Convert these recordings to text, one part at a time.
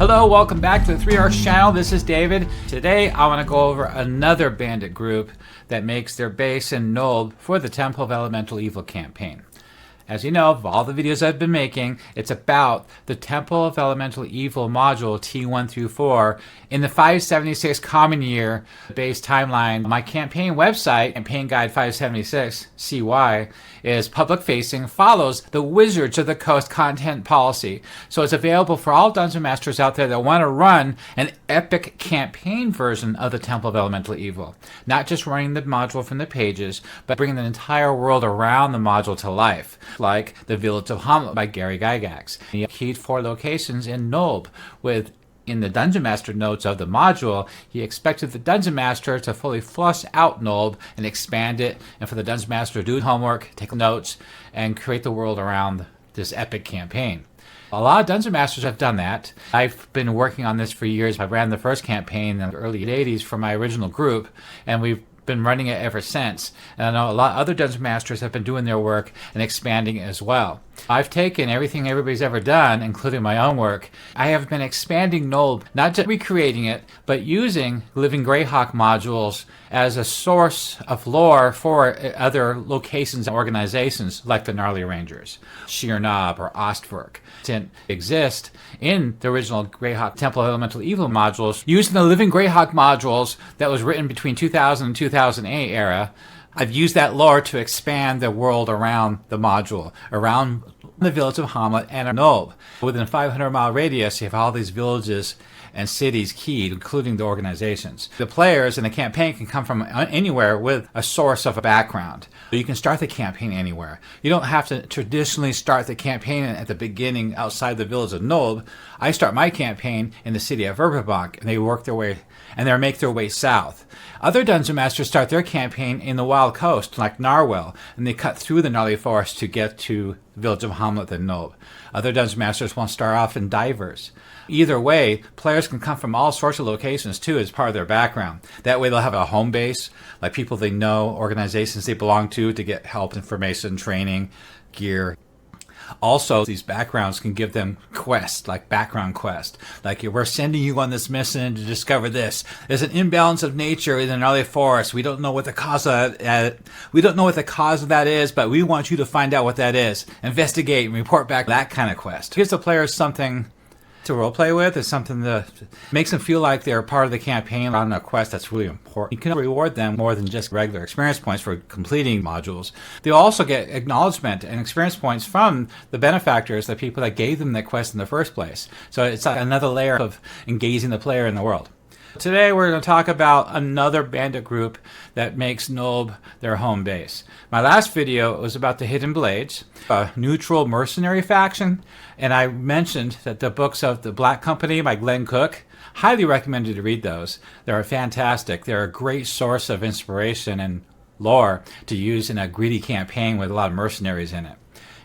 Hello, welcome back to the 3 Arcs channel. This is David. Today I want to go over another bandit group that makes their base in Nulb for the Temple of Elemental Evil campaign. As you know, of all the videos I've been making, it's about the Temple of Elemental Evil module T1 through 4 in the 576 Common Year base timeline. My campaign website, Campaign Guide 576 CY, is public facing, follows the Wizards of the Coast content policy. So it's available for all Dungeon Masters out there that want to run an epic campaign version of the Temple of Elemental Evil. Not just running the module from the pages, but bringing the entire world around the module to life. Like the Village of Hamlet by Gary Gygax. He keyed 4 locations in Nulb with, in the Dungeon Master notes of the module, he expected the Dungeon Master to fully flush out Nulb and expand it, and for the Dungeon Master to do homework, take notes, and create the world around this epic campaign. A lot of Dungeon Masters have done that. I've been working on this for years. I ran the first campaign in the early 80s for my original group, and we've been running it ever since. And I know a lot of other Dungeon Masters have been doing their work and expanding it as well. I've taken everything everybody's ever done, including my own work. I have been expanding Nulb, not just recreating it, but using Living Greyhawk modules as a source of lore for other locations and organizations like the Gnarly Rangers, Sheer Knob, or Ostwerk. Didn't exist in the original Greyhawk Temple of Elemental Evil modules. Using the Living Greyhawk modules that was written between 2000 and 2008 era, I've used that lore to expand the world around the module, around the Village of Hamlet and Nulb. Within a 500-mile radius, you have all these villages and cities keyed, including the organizations. The players in the campaign can come from anywhere with a source of a background. You can start the campaign anywhere. You don't have to traditionally start the campaign at the beginning outside the village of Nulb. I start my campaign in the city of Paperback, and they work their way and they make their way south. Other Dungeon Masters start their campaign in the Wild Coast, like Narwhal, and they cut through the gnarly forest to get to the village of Hamlet and Nulb. Other Dungeon Masters want to start off in Divers. Either way, players can come from all sorts of locations too as part of their background. That way they'll have a home base, like people they know, organizations they belong to get help, information, training, gear. Also, these backgrounds can give them quests, like background quest. Like, we're sending you on this mission to discover this. There's an imbalance of nature in the gnarly forest. We don't know what the cause of that. We don't know what the cause of that is, but we want you to find out what that is. Investigate and report back. That kind of quest gives the players something to roleplay with. Is something that makes them feel like they're part of the campaign on a quest that's really important. You can reward them more than just regular experience points for completing modules. They'll also get acknowledgement and experience points from the benefactors, the people that gave them the quest in the first place. So it's like another layer of engaging the player in the world. Today we're going to talk about another bandit group that makes Nulb their home base. My last video was about the Hidden Blades, a neutral mercenary faction, and I mentioned that the books of The Black Company by Glen, highly recommend you to read those. They're fantastic. They're a great source of inspiration and lore to use in a greedy campaign with a lot of mercenaries in it.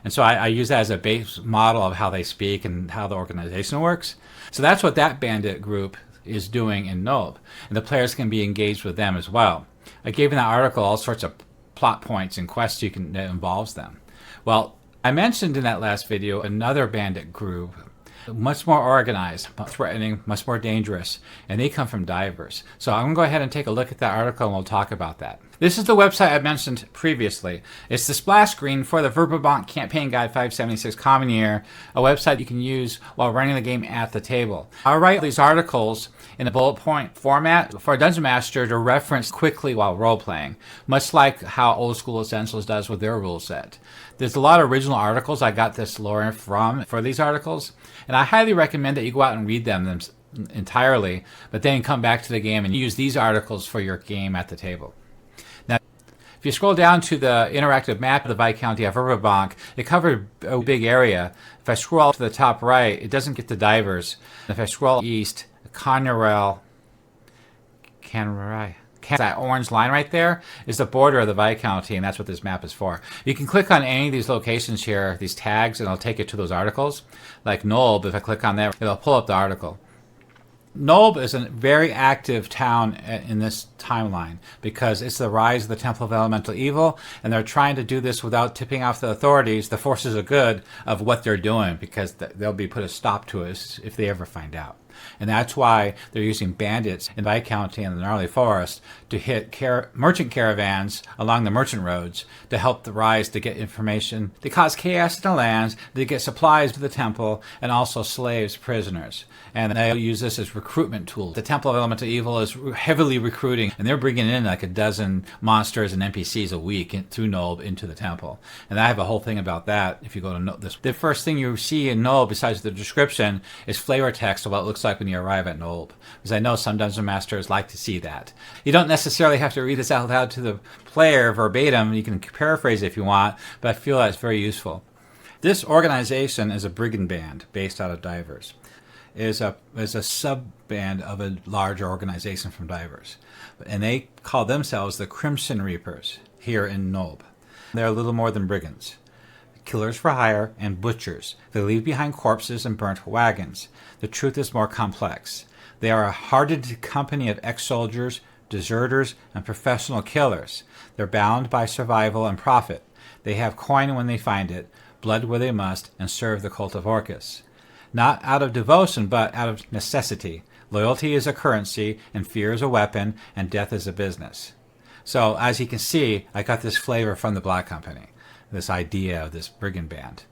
And so I use that as a base model of how they speak and how the organization works. So that's what that bandit group is doing in Nulb, and the players can be engaged with them as well. I gave in that article all sorts of plot points and quests that involves them. Well, I mentioned in that last video another bandit group, much more organized, threatening, much more dangerous, and they come from Divers. So I'm going to go ahead and take a look at that article and we'll talk about that. This is the website I mentioned previously. It's the splash screen for the Paperback Campaign Guide 576 Common Year, a website you can use while running the game at the table. I write these articles in a bullet point format for a Dungeon Master to reference quickly while role-playing, much like how Old School Essentials does with their rule set. There's a lot of original articles I got this lore from for these articles, and I highly recommend that you go out and read them entirely, but then come back to the game and use these articles for your game at the table. If you scroll down to the interactive map of the Viscounty of Paperback, it covered a big area. If I scroll to the top right, it doesn't get to Divers. If I scroll east, Conrail, that orange line right there is the border of the Viscounty, and that's what this map is for. You can click on any of these locations here, these tags, and it'll take you to those articles. Like Nulb, if I click on that, it'll pull up the article. Nulb is a very active town in this timeline because it's the rise of the Temple of Elemental Evil, and they're trying to do this without tipping off the authorities, the forces of good, of what they're doing, because they'll be put a stop to us if they ever find out. And that's why they're using bandits in Viscounty and the Gnarly Forest to hit merchant caravans along the merchant roads to help the rise to get information, to cause chaos in the lands, to get supplies to the temple, and also slaves, prisoners. And they use this as recruitment tools. The Temple of Elemental Evil is heavily recruiting, and they're bringing in like a dozen monsters and NPCs a week through Nulb into the temple. And I have a whole thing about that if you go to this. The first thing you see in Nulb, besides the description, is flavor text of what it looks like when you arrive at Nulb. Because I know some dungeon masters like to see that. You don't necessarily have to read this out loud to the player verbatim. You can paraphrase it if you want, but I feel that's very useful. This organization is a brigand band based out of Divers. Is a sub-band of a larger organization from Divers. And they call themselves the Crimson Reapers here in Nulb. They're a little more than brigands. Killers for hire and butchers. They leave behind corpses and burnt wagons. The truth is more complex. They are a hardened company of ex-soldiers, deserters, and professional killers. They're bound by survival and profit. They have coin when they find it, blood where they must, and serve the cult of Orcus. Not out of devotion, but out of necessity. Loyalty is a currency, and fear is a weapon, and death is a business. So, as you can see, I got this flavor from the Black Company, this idea of this brigand band.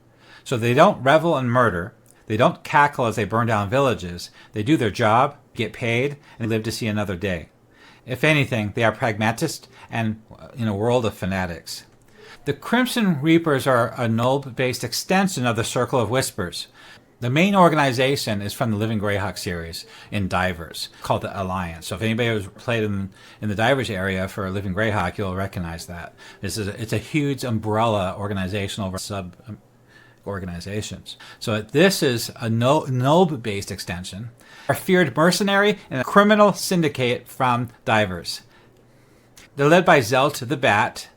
So they don't revel in murder. They don't cackle as they burn down villages. They do their job, get paid, and live to see another day. If anything, they are pragmatists and in a world of fanatics. The Crimson Reapers are a Nulb-based extension of the Circle of Whispers. The main organization is from the Living Greyhawk series in Divers, called the Alliance. So if anybody has played in the Divers area for Living Greyhawk, you'll recognize that. It's a huge umbrella organization over sub-organizations. So this is a Nulb-based extension. A feared mercenary and a criminal syndicate from Divers. They're led by Zelt the Bat,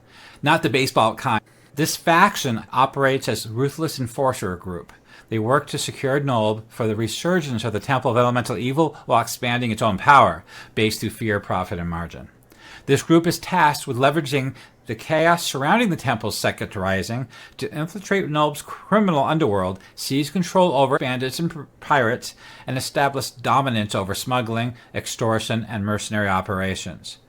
not the baseball kind. This faction operates as ruthless enforcer group. They work to secure Nulb for the resurgence of the Temple of Elemental Evil while expanding its own power, based through fear, profit, and margin. This group is tasked with leveraging the chaos surrounding the Temple's second rising to infiltrate Nulb's criminal underworld, seize control over bandits and pirates, and establish dominance over smuggling, extortion, and mercenary operations.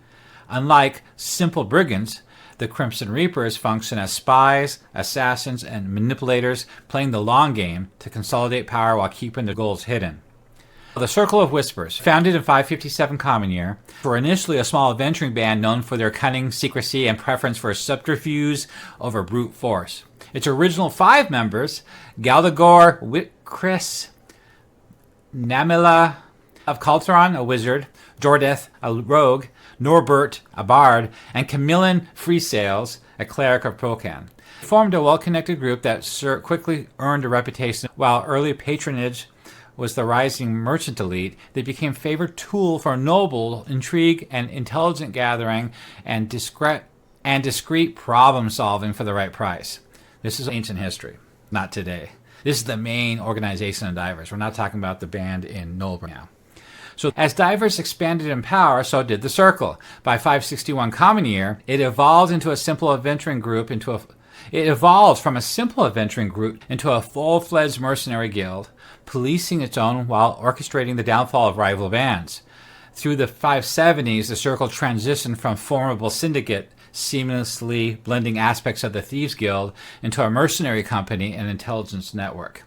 Unlike simple brigands, the Crimson Reapers function as spies, assassins, and manipulators, playing the long game to consolidate power while keeping their goals hidden. The Circle of Whispers, founded in 557 Common Year, were initially a small adventuring band known for their cunning, secrecy, and preference for subterfuge over brute force. Its original 5 members, Galdagor, Whitchris, Namila of Calteron, a wizard, Jordeth, a rogue, Norbert, a bard, and Camillin Freesails, a cleric of Procan. They formed a well-connected group that quickly earned a reputation. While early patronage was the rising merchant elite, they became favored tool for noble intrigue and intelligent gathering and discreet problem solving for the right price. This is ancient history, not today. This is the main organization of Divers. We're not talking about the band in Nulb now. So as Divers expanded in power, so did the Circle. By 561 Common Year, it evolved from a simple adventuring group into a full-fledged mercenary guild, policing its own while orchestrating the downfall of rival bands. Through the 570s, the Circle transitioned from formidable syndicate, seamlessly blending aspects of the Thieves Guild, into a mercenary company and intelligence network.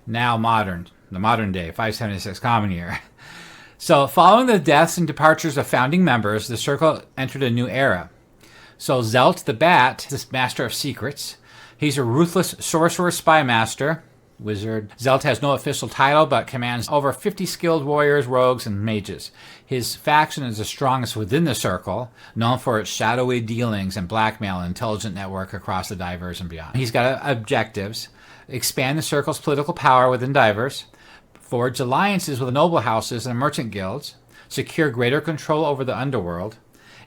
Now the modern day, 576 Common Year. So, following the deaths and departures of founding members, the Circle entered a new era. So, Zelt the Bat, this master of secrets, he's a ruthless sorcerer spy master, wizard. Zelt has no official title, but commands over 50 skilled warriors, rogues, and mages. His faction is the strongest within the Circle, known for its shadowy dealings and blackmail and intelligent network across the Divers and beyond. He's got objectives: expand the Circle's political power within Divers, forge alliances with noble houses and merchant guilds, secure greater control over the underworld,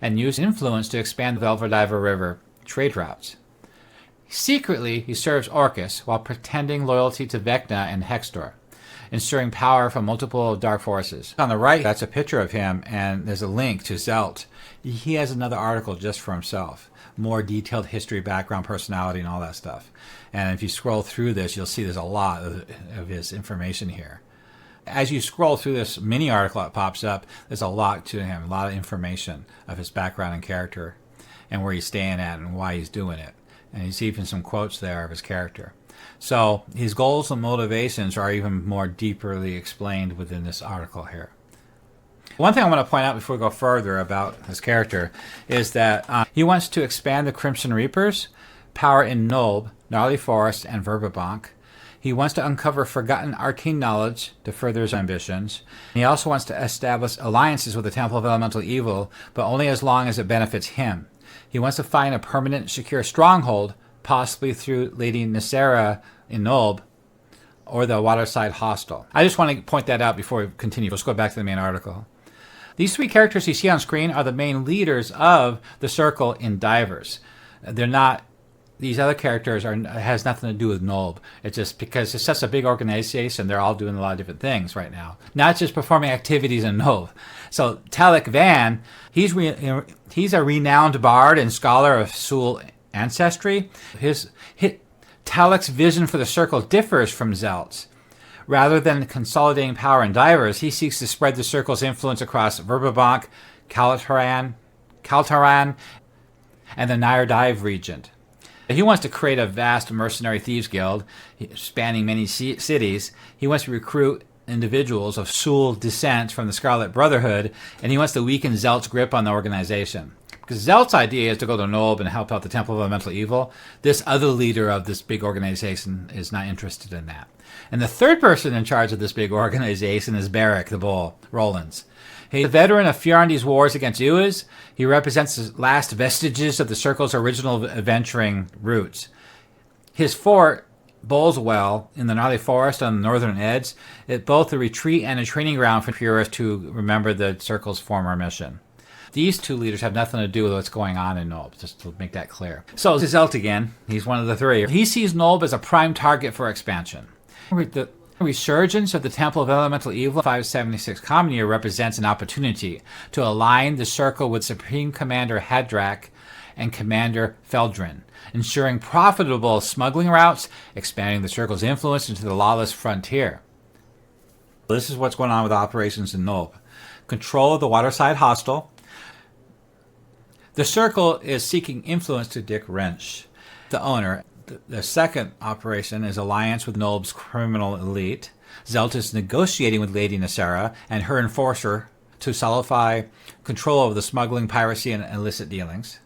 and use influence to expand the Velverdiver River trade routes. Secretly, he serves Orcus while pretending loyalty to Vecna and Hextor, ensuring power from multiple dark forces. On the right, that's a picture of him, and there's a link to Zelt. He has another article just for himself. More detailed history, background, personality, and all that stuff. And if you scroll through this, you'll see there's a lot of his information here. As you scroll through this mini article that pops up, there's a lot to him, a lot of information of his background and character and where he's staying at and why he's doing it. And he's even some quotes there of his character. So his goals and motivations are even more deeply explained within this article here. One thing I want to point out before we go further about his character is that he wants to expand the Crimson Reapers' power in Nulb, Gnarly Forest, and Verbabank. He wants to uncover forgotten arcane knowledge to further his ambitions. He also wants to establish alliances with the Temple of Elemental Evil, but only as long as it benefits him. He wants to find a permanent, secure stronghold, possibly through Lady Nysera in Nulb, or the Waterside Hostel. I just want to point that out before we continue. Let's go back to the main article. These three characters you see on screen are the main leaders of the circle in Divers. They're not, these other characters has nothing to do with Nulb. It's just because it's such a big organization, they're all doing a lot of different things right now. Not just performing activities in Nulb. So Talik Van, he's a renowned bard and scholar of Sul ancestry. Talik's vision for the circle differs from Zelt's. Rather than consolidating power in Divers, he seeks to spread the circle's influence across Verbabank, Kaltaran, and the Nyrdive region. He wants to create a vast mercenary thieves guild spanning many cities. He wants to recruit individuals of Sul descent from the Scarlet Brotherhood, and he wants to weaken Zelt's grip on the organization. Because Zelt's idea is to go to Nulb and help out the Temple of Elemental Evil. This other leader of this big organization is not interested in that. And the third person in charge of this big organization is Barrick the Bull, Rollins. He's a veteran of Fiorandi's wars against Uas. He represents the last vestiges of the Circle's original adventuring roots. His fort, Bullswell, in the Gnarly Forest on the northern edge, is both a retreat and a training ground for purists to remember the Circle's former mission. These two leaders have nothing to do with what's going on in Nulb, just to make that clear. So Zelt again, he's one of the three. He sees Nulb as a prime target for expansion. The resurgence of the Temple of Elemental Evil 576 Common Year represents an opportunity to align the Circle with Supreme Commander Hadrak and Commander Feldrin, ensuring profitable smuggling routes, expanding the Circle's influence into the lawless frontier. This is what's going on with operations in Nulb. Control of the Waterside Hostel. The Circle is seeking influence to Dick Wrench, the owner. The second operation is alliance with Nulb's criminal elite. Zelt is negotiating with Lady Nysera and her enforcer to solidify control over the smuggling, piracy, and illicit dealings.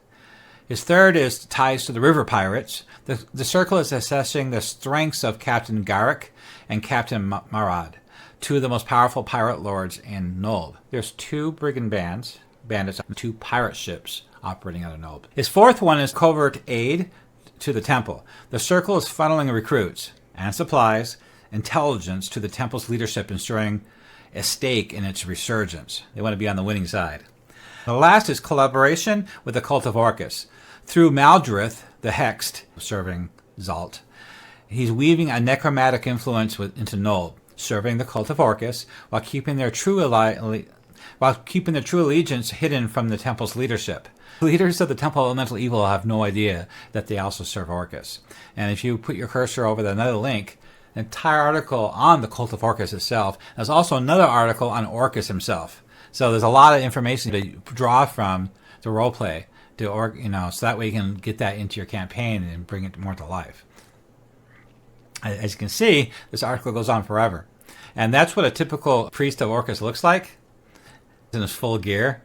His third is ties to the river pirates. The Circle is assessing the strengths of Captain Garrick and Captain Marad, two of the most powerful pirate lords in Nulb. There's two brigand bandits and two pirate ships operating out of Nulb. His fourth one is covert aid to the Temple. The Circle is funneling recruits and supplies, intelligence to the Temple's leadership, ensuring a stake in its resurgence. They want to be on the winning side. The last is collaboration with the Cult of Orcus. Through Maldrith, the Hexed, serving Zalt, he's weaving a necromantic influence into Nulb, serving the Cult of Orcus while keeping their true allegiance hidden from the Temple's leadership. Leaders of the Temple of Elemental Evil have no idea that they also serve Orcus. And if you put your cursor over another link, an entire article on the Cult of Orcus itself. There's also another article on Orcus himself. So there's a lot of information to draw from the roleplay, so that way you can get that into your campaign and bring it more to life. As you can see, this article goes on forever. And that's what a typical priest of Orcus looks like in his full gear.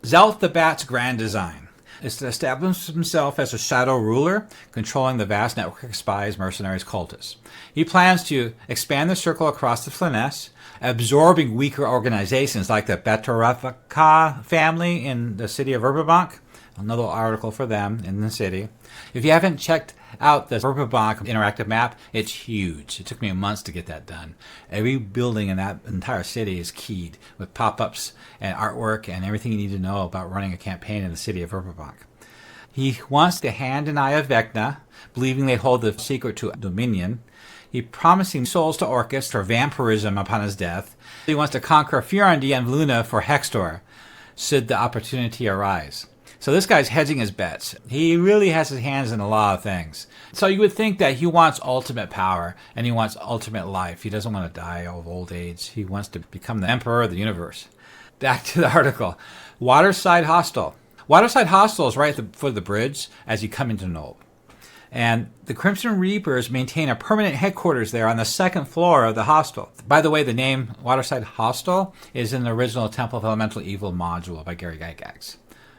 Zelt the Bat's grand design is to establish himself as a shadow ruler, controlling the vast network of spies, mercenaries, cultists. He plans to expand the Circle across the Flyness, absorbing weaker organizations like the Betorafaka family in the city of Verbabank. Another article for them in the city. If you haven't checked out the Verbabank interactive map, it's huge. It took me months to get that done. Every building in that entire city is keyed with pop-ups and artwork and everything you need to know about running a campaign in the city of Verbabank. He wants the hand and eye of Vecna, believing they hold the secret to Dominion. He promising souls to Orcus for vampirism upon his death. He wants to conquer Fiorandi and Luna for Hextor, should the opportunity arise. So this guy's hedging his bets. He really has his hands in a lot of things. So you would think that he wants ultimate power and he wants ultimate life. He doesn't want to die of old age. He wants to become the emperor of the universe. Back to the article. Waterside Hostel. Waterside Hostel is right at the foot of the bridge as you come into Nulb. And the Crimson Reapers maintain a permanent headquarters there on the second floor of the hostel. By the way, the name Waterside Hostel is in the original Temple of Elemental Evil module by Gary Gygax.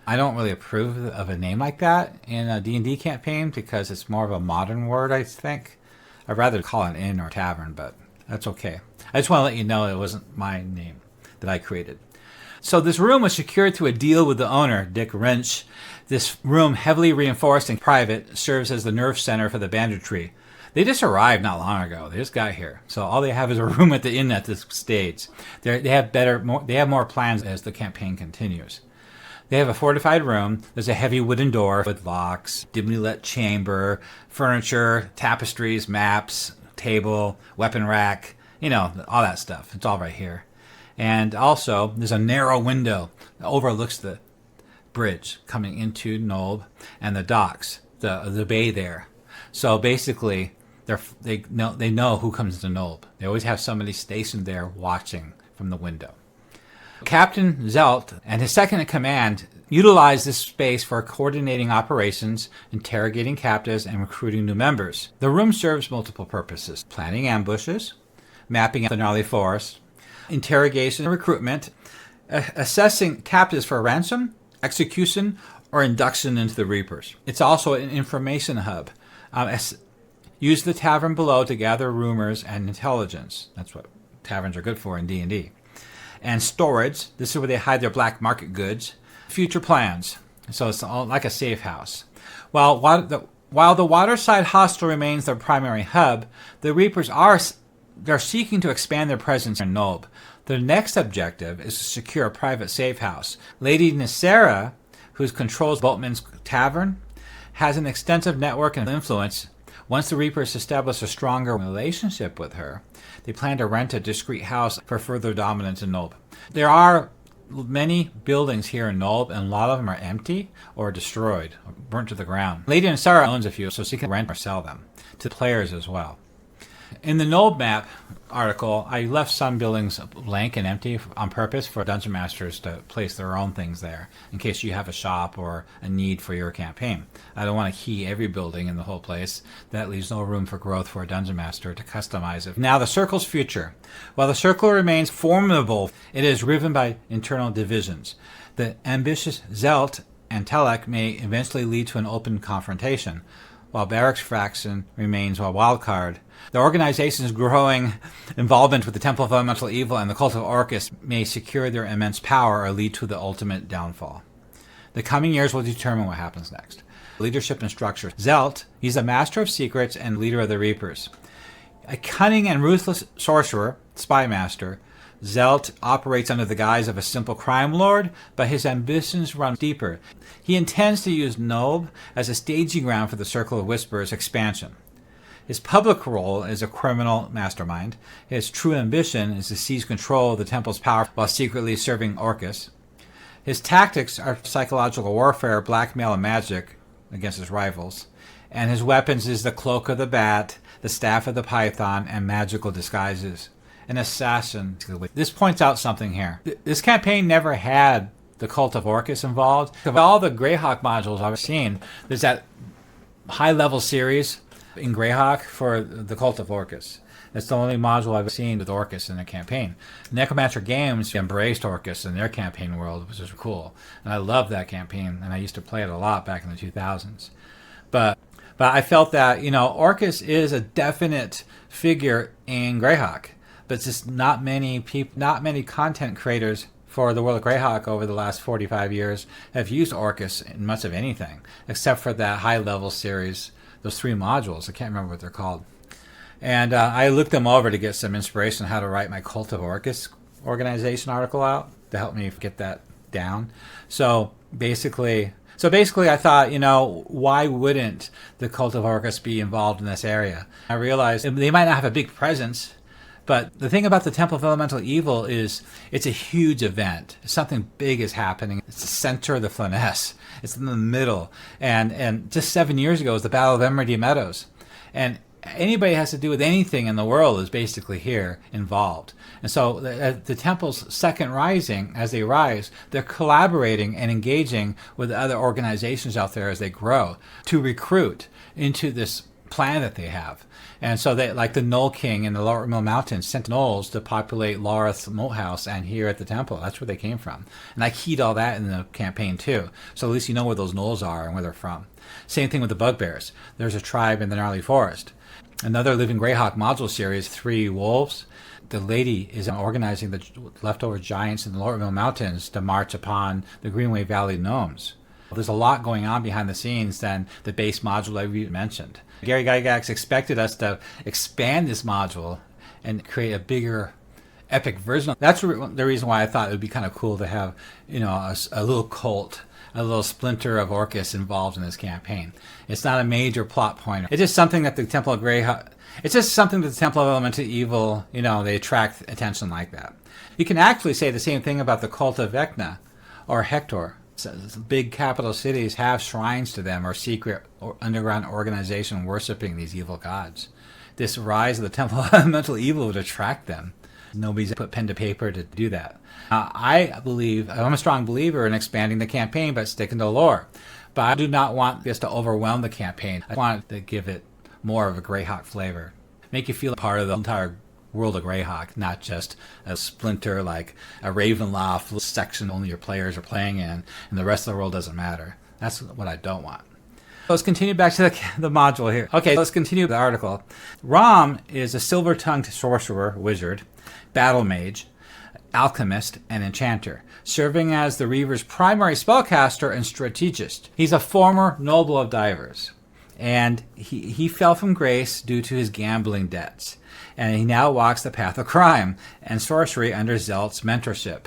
I don't really approve of a name like that in a D&D campaign because it's more of a modern word, I think. I'd rather call it an inn or tavern, but that's okay. I just want to let you know it wasn't my name that I created. So this room was secured through a deal with the owner, Dick Wrench. This room, heavily reinforced and private, serves as the nerve center for the banditry. They just arrived not long ago. They just got here. So all they have is a room at the inn at this stage. They have more plans as the campaign continues. They have a fortified room. There's a heavy wooden door with locks, dimly lit chamber, furniture, tapestries, maps, table, weapon rack, all that stuff. It's all right here. And also, there's a narrow window that overlooks the bridge coming into Nulb and the docks, the bay there. So basically, they know who comes to Nulb. They always have somebody stationed there watching from the window. Captain Zelt and his second in command utilize this space for coordinating operations, interrogating captives, and recruiting new members. The room serves multiple purposes: planning ambushes, mapping out the gnarly forest, interrogation and recruitment, assessing captives for ransom, execution, or induction into the Reapers. It's also an information hub. Use the tavern below to gather rumors and intelligence. That's what taverns are good for in D&D. And storage. This is where they hide their black market goods. Future plans. So it's all like a safe house. While the Waterside Hostel remains their primary hub, the Reapers they're seeking to expand their presence in Nulb. Their next objective is to secure a private safe house. Lady Nysera, who controls Boltman's Tavern, has an extensive network and influence. Once the Reapers establish a stronger relationship with her, they plan to rent a discreet house for further dominance in Nulb. There are many buildings here in Nulb, and a lot of them are empty or destroyed, or burnt to the ground. Lady Nysera owns a few, so she can rent or sell them to players as well. In the Nulb map article, I left some buildings blank and empty on purpose for dungeon masters to place their own things there, in case you have a shop or a need for your campaign. I don't want to key every building in the whole place. That leaves no room for growth for a dungeon master to customize it. Now, the Circle's future. While the Circle remains formidable, it is riven by internal divisions. The ambitious Zelt and Telek may eventually lead to an open confrontation, while Barrack's faction remains a wildcard. The organization's growing involvement with the Temple of Elemental Evil and the Cult of Orcus may secure their immense power or lead to the ultimate downfall. The coming years will determine what happens next. Leadership and structure. Zelt, he's a master of secrets and leader of the Reapers. A cunning and ruthless sorcerer, spy master, Zelt operates under the guise of a simple crime lord, but his ambitions run deeper. He intends to use Nulb as a staging ground for the Circle of Whispers expansion. His public role is a criminal mastermind. His true ambition is to seize control of the temple's power while secretly serving Orcus. His tactics are psychological warfare, blackmail, and magic against his rivals. And his weapons is the cloak of the bat, the staff of the python, and magical disguises. An assassin. This points out something here. This campaign never had the Cult of Orcus involved. Of all the Greyhawk modules I've seen, there's that high-level series in Greyhawk for the Cult of Orcus. That's the only module I've seen with Orcus in a campaign. Necromancer Games embraced Orcus in their campaign world, which was cool. And I loved that campaign, and I used to play it a lot back in the 2000s. But I felt that, Orcus is a definite figure in Greyhawk. But it's just not many content creators for the World of Greyhawk over the last 45 years have used Orcus in much of anything, except for that high-level series, those 3 modules. I can't remember what they're called. And I looked them over to get some inspiration on how to write my Cult of Orcus organization article out to help me get that down. So basically I thought, why wouldn't the Cult of Orcus be involved in this area? I realized they might not have a big presence, But the thing about the Temple of Elemental Evil is it's a huge event. Something big is happening. It's the center of the Flyness. It's in the middle. And just 7 years ago was the Battle of Emeryds Meadows. And anybody who has to do with anything in the world is basically here involved. And so the Temple's second rising, as they rise, they're collaborating and engaging with other organizations out there as they grow to recruit into this plan that they have. And so they, like the Knoll King in the Lower Mill Mountains, sent Knolls to populate Loreth's Moat House and here at the Temple. That's where they came from. And I keyed all that in the campaign too. So at least you know where those Knolls are and where they're from. Same thing with the Bugbears. There's a tribe in the Gnarly Forest. Another Living Greyhawk module series, 3 wolves. The lady is organizing the leftover giants in the Lower Mill Mountains to march upon the Greenway Valley gnomes. There's a lot going on behind the scenes than the base module I mentioned. Gary Gygax expected us to expand this module and create a bigger, epic version. That's the reason why I thought it would be kind of cool to have, a little cult, a little splinter of Orcus involved in this campaign. It's not a major plot pointer. It's just something that the Temple of Greyhawk. It's just something that the Temple of Elemental Evil, they attract attention like that. You can actually say the same thing about the cult of Vecna or Hector. So big capital cities have shrines to them or secret or underground organization worshiping these evil gods. This rise of the Temple of Elemental Evil would attract them. Nobody's put pen to paper to do that. I'm a strong believer in expanding the campaign but sticking to lore. But I do not want this to overwhelm the campaign. I want to give it more of a Greyhawk flavor. Make you feel part of the entire world of Greyhawk, not just a splinter like a Ravenloft section only your players are playing in, and the rest of the world doesn't matter. That's what I don't want. Let's continue back to the module here. Okay, let's continue the article. Rom is a silver-tongued sorcerer, wizard, battle mage, alchemist, and enchanter, serving as the Reavers' primary spellcaster and strategist. He's a former noble of divers, and he fell from grace due to his gambling debts, and he now walks the path of crime and sorcery under Zelt's mentorship.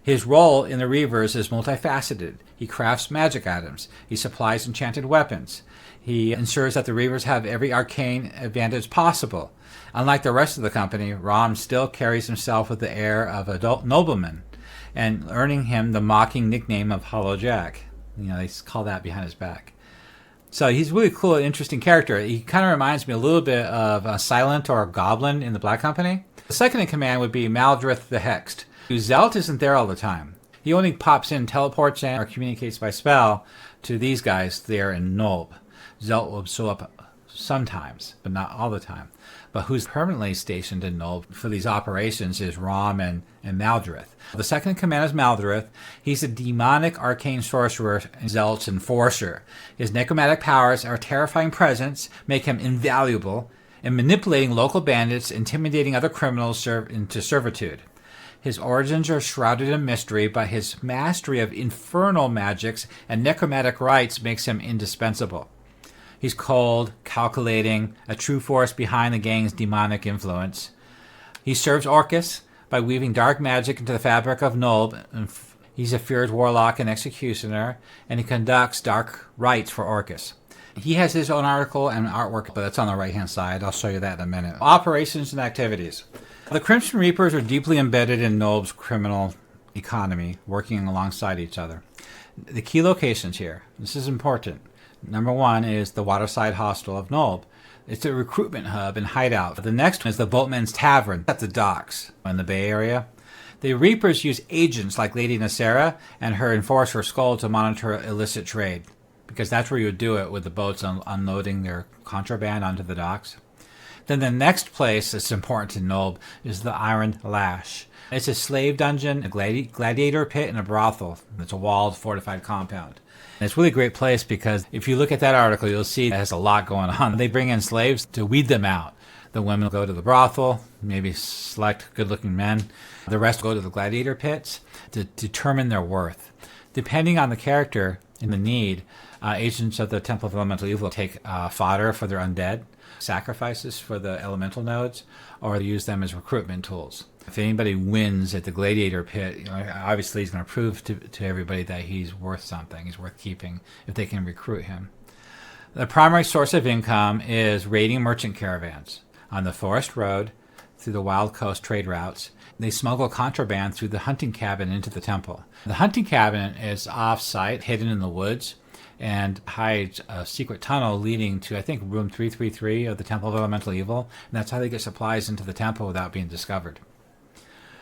His role in the Reavers is multifaceted. He crafts magic items. He supplies enchanted weapons. He ensures that the Reavers have every arcane advantage possible. Unlike the rest of the company, Rom still carries himself with the air of a nobleman, and earning him the mocking nickname of Hollow Jack. They call that behind his back. So he's a really cool and interesting character. He kind of reminds me a little bit of a Silent or a Goblin in the Black Company. The second in command would be Maldrith the Hexed. Zelt isn't there all the time. He only pops in, teleports in, or communicates by spell to these guys there in Nulb. Zelt will show up sometimes, but not all the time. But who's permanently stationed in Nulb for these operations is Rom and Maldrith. The second in command is Maldrith. He's a demonic arcane sorcerer and Zelt's enforcer. His necromantic powers are a terrifying presence, make him invaluable, in manipulating local bandits, intimidating other criminals into servitude. His origins are shrouded in mystery, but his mastery of infernal magics and necromantic rites makes him indispensable. He's cold, calculating, a true force behind the gang's demonic influence. He serves Orcus by weaving dark magic into the fabric of Nulb. He's a feared warlock and executioner, and he conducts dark rites for Orcus. He has his own article and artwork, but that's on the right-hand side. I'll show you that in a minute. Operations and activities. The Crimson Reapers are deeply embedded in Nulb's criminal economy, working alongside each other. The key locations here, this is important. Number 1 is the Waterside Hostel of Nulb. It's a recruitment hub and hideout. The next one is the Boatman's Tavern at the docks in the Bay Area. The Reapers use agents like Lady Nacera and her enforcer Skull to monitor illicit trade, because that's where you would do it with the boats unloading their contraband onto the docks. Then the next place that's important to Nulb is the Iron Lash. It's a slave dungeon, a gladiator pit, and a brothel. It's a walled, fortified compound. And it's really a great place because if you look at that article, you'll see it has a lot going on. They bring in slaves to weed them out. The women go to the brothel, maybe select good-looking men. The rest go to the gladiator pits to determine their worth. Depending on the character and the need, agents of the Temple of Elemental Evil take fodder for their undead, sacrifices for the elemental nodes, or use them as recruitment tools. If anybody wins at the gladiator pit, obviously he's going to prove to everybody that he's worth something, he's worth keeping, if they can recruit him. The primary source of income is raiding merchant caravans on the Forest Road, through the Wild Coast trade routes. They smuggle contraband through the hunting cabin into the temple. The hunting cabin is off-site, hidden in the woods, and hides a secret tunnel leading to, I think, room 333 of the Temple of Elemental Evil, and that's how they get supplies into the temple without being discovered.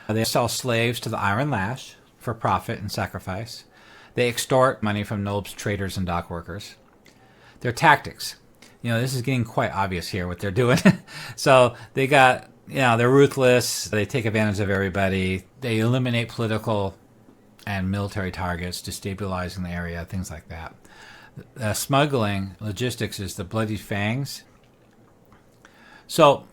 They sell slaves to the Iron Lash for profit and sacrifice. They extort money from Nulb's traders and dock workers. Their tactics. This is getting quite obvious here what they're doing. So they got, they're ruthless. They take advantage of everybody. They eliminate political and military targets, destabilizing the area, things like that. Smuggling logistics is the Bloody Fangs. So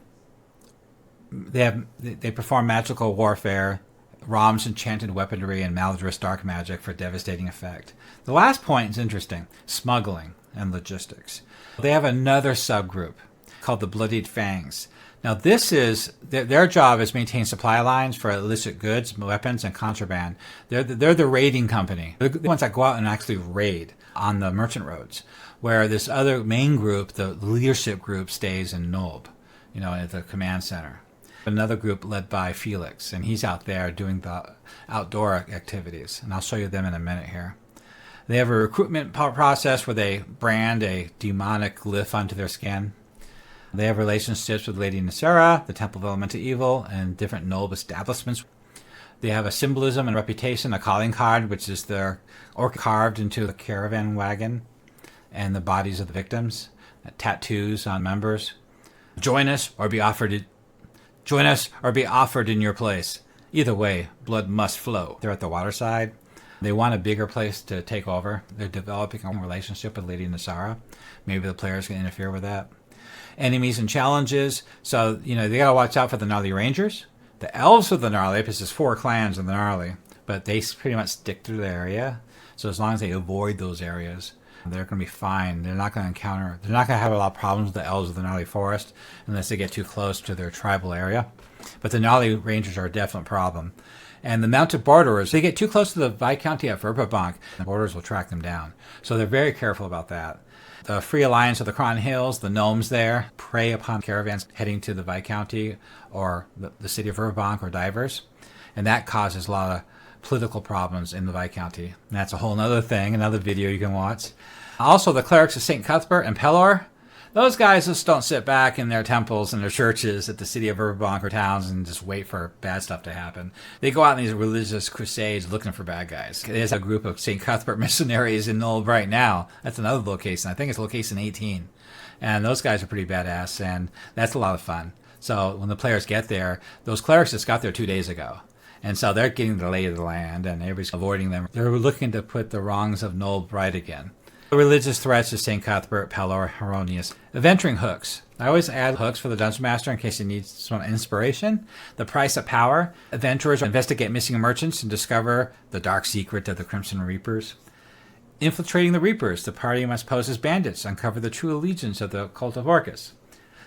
they perform magical warfare, Rom's enchanted weaponry, and Maldris dark magic for devastating effect. The last point is interesting: smuggling and logistics. They have another subgroup called the Bloodied Fangs. Now, this is their job is maintain supply lines for illicit goods, weapons, and contraband. They're the raiding company. They're the ones that go out and actually raid on the merchant roads, where this other main group, the leadership group, stays in Nulb, at the command center. Another group led by Felix, and he's out there doing the outdoor activities, and I'll show you them in a minute here. They have a recruitment process where they brand a demonic glyph onto their skin. They have relationships with Lady Nysera, the Temple of Elemental Evil, and different Nulb establishments. They have a symbolism and reputation, a calling card, which is their orc carved into the caravan wagon and the bodies of the victims, tattoos on members. Join us or be offered in your place. Either way, blood must flow. They're at the waterside. They want a bigger place to take over. They're developing a relationship with Lady Nysera. Maybe the players can interfere with that. Enemies and challenges. So, they got to watch out for the Gnarly Rangers. The elves of the Gnarly, because there's 4 clans of the Gnarly, but they pretty much stick through the area. So as long as they avoid those areas, they're going to be fine. They're not going to have a lot of problems with the elves of the Gnarly Forest unless they get too close to their tribal area. But the Gnarly Rangers are a definite problem. And the mounted borderers, they get too close to the Viscounty at Paperback, the borderers will track them down. So they're very careful about that. The Free Alliance of the Cron Hills, the gnomes there, prey upon caravans heading to the Viscounty or the city of Verbank or Divers. And that causes a lot of political problems in the Viscounty. And that's a whole other thing, another video you can watch. Also, the clerics of St. Cuthbert and Pelor, those guys just don't sit back in their temples and their churches at the city of Verbank or towns and just wait for bad stuff to happen. They go out in these religious crusades looking for bad guys. There's a group of St. Cuthbert missionaries in Nulb right now. That's another location. I think it's location 18. And those guys are pretty badass, and that's a lot of fun. So when the players get there, those clerics just got there 2 days ago. And so they're getting the lay of the land, and everybody's avoiding them. They're looking to put the wrongs of Nulb right again. The religious threats to St. Cuthbert, Pelor, Heronius. Adventuring hooks. I always add hooks for the Dungeon Master in case you need some inspiration. The price of power. Adventurers investigate missing merchants and discover the dark secret of the Crimson Reapers. Infiltrating the Reapers. The party must pose as bandits, uncover the true allegiance of the cult of Orcus.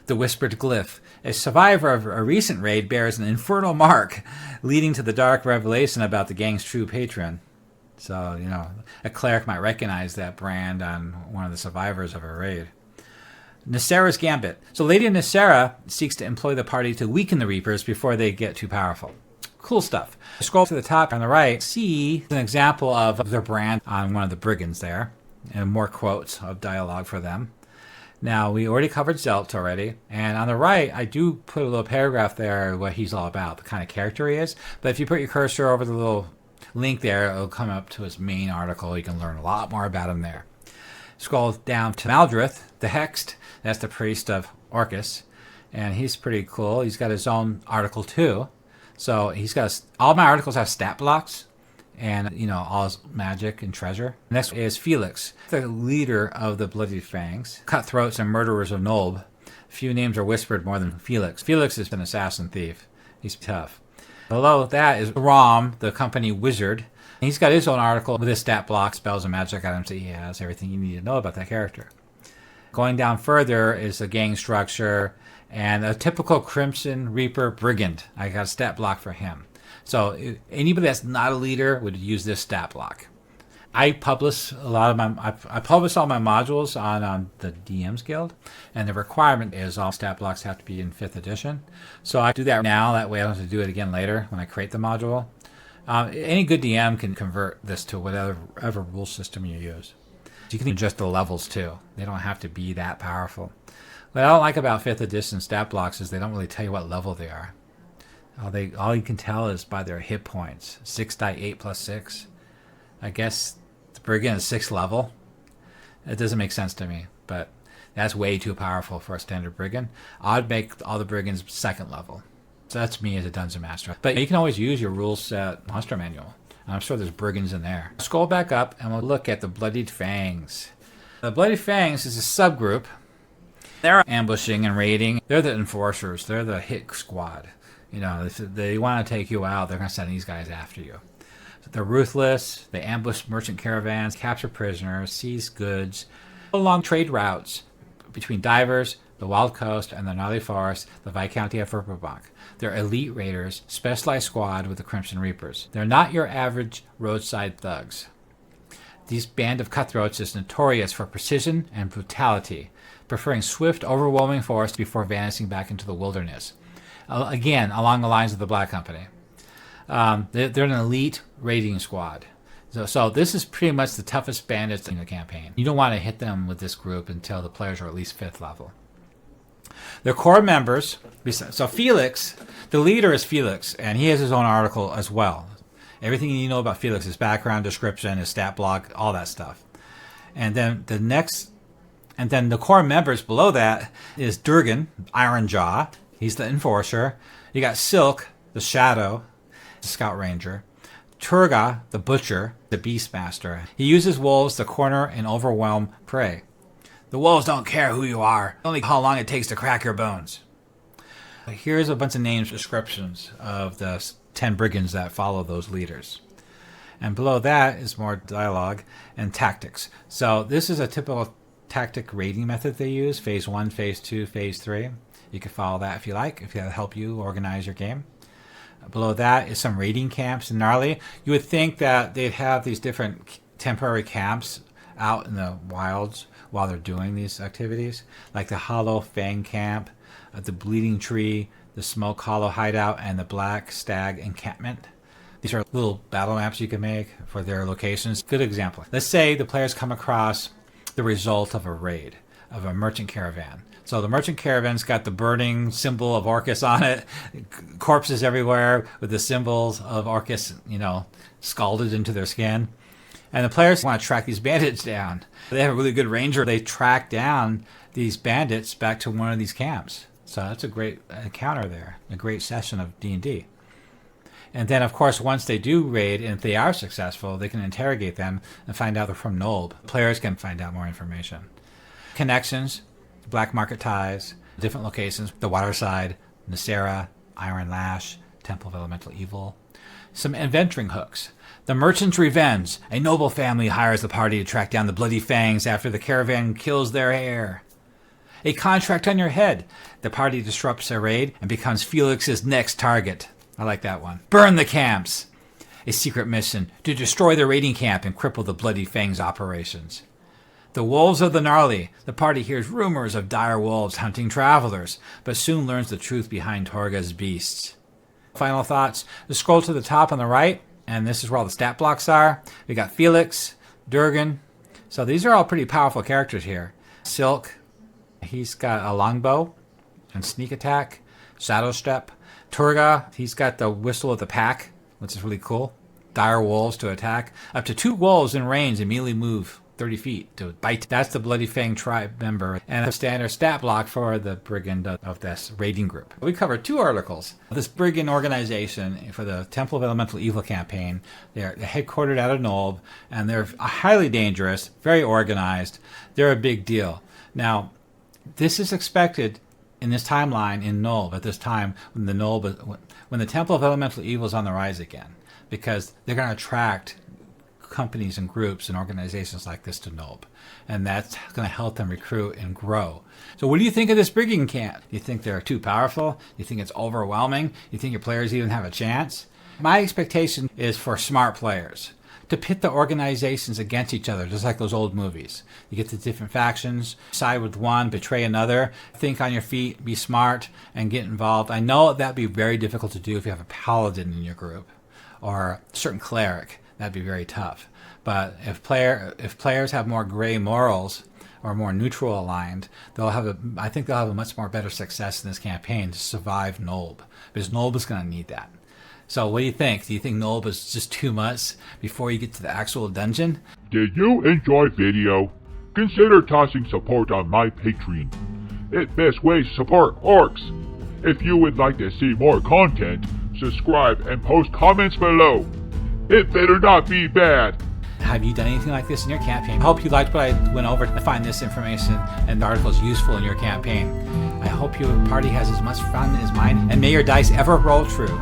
The Whispered Glyph. A survivor of a recent raid bears an infernal mark, leading to the dark revelation about the gang's true patron. So, a cleric might recognize that brand on one of the survivors of a raid. Nysera's Gambit. So Lady Nysera seeks to employ the party to weaken the Reapers before they get too powerful. Cool stuff. Scroll to the top on the right, see an example of their brand on one of the Brigands there, and more quotes of dialogue for them. Now, we already covered Zelt already, and on the right, I do put a little paragraph there what he's all about, the kind of character he is. But if you put your cursor over the little link there, it'll come up to his main article. You can learn a lot more about him there. Scroll down to Maldrith, the Hexed. That's the priest of Orcus, and he's pretty cool. He's got his own article too. So he's got all my articles have stat blocks, and all his magic and treasure. Next is Felix, the leader of the Bloody Fangs, cutthroats and murderers of Nulb. Few names are whispered more than Felix. Felix is an assassin thief. He's tough. Below that is Rom, the company wizard. He's got his own article with his stat block, spells and magic items that he has, everything you need to know about that character. Going down further is the gang structure and a typical Crimson Reaper Brigand. I got a stat block for him. So anybody that's not a leader would use this stat block. I publish a lot of I publish all my modules on the DM's Guild, and the requirement is all stat blocks have to be in 5th edition. So I do that now, that way I don't have to do it again later when I create the module. Any good DM can convert this to whatever rule system you use. You can adjust the levels too. They don't have to be that powerful. What I don't like about 5th edition stat blocks is they don't really tell you what level they are. All you can tell is by their hit points. 6 die 8 plus 6. I guess the Brigand is 6th level. It doesn't make sense to me, but that's way too powerful for a standard Brigand. I'd make all the Brigands 2nd level. So that's me as a dungeon master. But you can always use your rule set monster manual. And I'm sure there's Brigands in there. Scroll back up and we'll look at the Bloodied Fangs. The Bloodied Fangs is a subgroup. They're ambushing and raiding. They're the enforcers. They're the hit squad. You know, if they want to take you out, they're going to send these guys after you. They're ruthless. They ambush merchant caravans, capture prisoners, seize goods, along trade routes between divers, the Wild Coast, and the Gnarly Forest, the Viscounty of Paperback. They're elite raiders, specialized squad with the Crimson Reapers. They're not your average roadside thugs. This band of cutthroats is notorious for precision and brutality, preferring swift, overwhelming force before vanishing back into the wilderness. Again, along the lines of the Black Company. They're an elite raiding squad. So this is pretty much the toughest bandits in the campaign. You don't want to hit them with this group until the players are at least 5th level. Their core members, so Felix, the leader is Felix, and he has his own article as well. Everything you know about Felix, his background description, his stat block, all that stuff. And then the core members below that is Durgan, Iron Jaw. He's the enforcer. You got Silk, the Shadow, the Scout Ranger. Turga, the Butcher, the Beastmaster. He uses wolves to corner and overwhelm prey. The wolves don't care who you are, only how long it takes to crack your bones. Here's a bunch of names, descriptions of the 10 brigands that follow those leaders. And below that is more dialogue and tactics. So this is a typical tactic raiding method they use, phase 1, phase 2, phase 3. You can follow that if you like, if that'll help you organize your game. Below that is some raiding camps in Gnarly. You would think that they'd have these different temporary camps out in the wilds while they're doing these activities, like the Hollow Fang Camp, the Bleeding Tree, the Smoke Hollow Hideout, and the Black Stag Encampment. These are little battle maps you can make for their locations. Good example. Let's say the players come across the result of a raid of a merchant caravan. So the merchant caravan's got the burning symbol of Orcus on it, corpses everywhere with the symbols of Orcus, scalded into their skin. And the players want to track these bandits down. They have a really good ranger. They track down these bandits back to one of these camps. So that's a great encounter there, a great session of D&D. And then, of course, once they do raid, and if they are successful, they can interrogate them and find out they're from Nulb. Players can find out more information. Connections, black market ties, different locations, the Waterside, Nacera, Iron Lash, Temple of Elemental Evil. Some adventuring hooks. The Merchant's Revenge. A noble family hires the party to track down the Bloody Fangs after the caravan kills their heir. A contract on your head. The party disrupts their raid and becomes Felix's next target. I like that one. Burn the camps. A secret mission to destroy the raiding camp and cripple the Bloody Fangs operations. The Wolves of the Gnarly. The party hears rumors of dire wolves hunting travelers, but soon learns the truth behind Torga's beasts. Final thoughts. Just scroll to the top on the right, and this is where all the stat blocks are. We got Felix, Durgan. So these are all pretty powerful characters here. Silk, he's got a longbow and sneak attack. Shadow Step. Turga, he's got the Whistle of the Pack, which is really cool. Dire wolves to attack. Up to 2 wolves in range immediately move 30 feet to bite. That's the Bloody Fang tribe member, and a standard stat block for the brigand of this raiding group. We covered 2 articles. This brigand organization for the Temple of Elemental Evil campaign, they're headquartered out of Nulb, and they're highly dangerous, very organized. They're a big deal. Now, this is expected in this timeline in Nulb at this time when the Temple of Elemental Evil is on the rise again, because they're going to attract companies and groups and organizations like this to Nulb, and that's going to help them recruit and grow. So what do you think of this brigand camp? You think they're too powerful? You think it's overwhelming? You think your players even have a chance? My expectation is for smart players to pit the organizations against each other, just like those old movies. You get the different factions, side with one, betray another, think on your feet, be smart, and get involved. I know that'd be very difficult to do if you have a paladin in your group or a certain cleric. That'd be very tough. But if players have more gray morals or more neutral aligned, I think they'll have a much more better success in this campaign to survive Nulb, because Nulb is going to need that. So what do you think? Do you think Nulb is just too much before you get to the actual dungeon? Did you enjoy video? Consider tossing support on my Patreon. It's best way to support orcs. If you would like to see more content, subscribe and post comments below. It better not be bad. Have you done anything like this in your campaign? I hope you liked what I went over to find this information and the articles useful in your campaign. I hope your party has as much fun as mine, and may your dice ever roll true.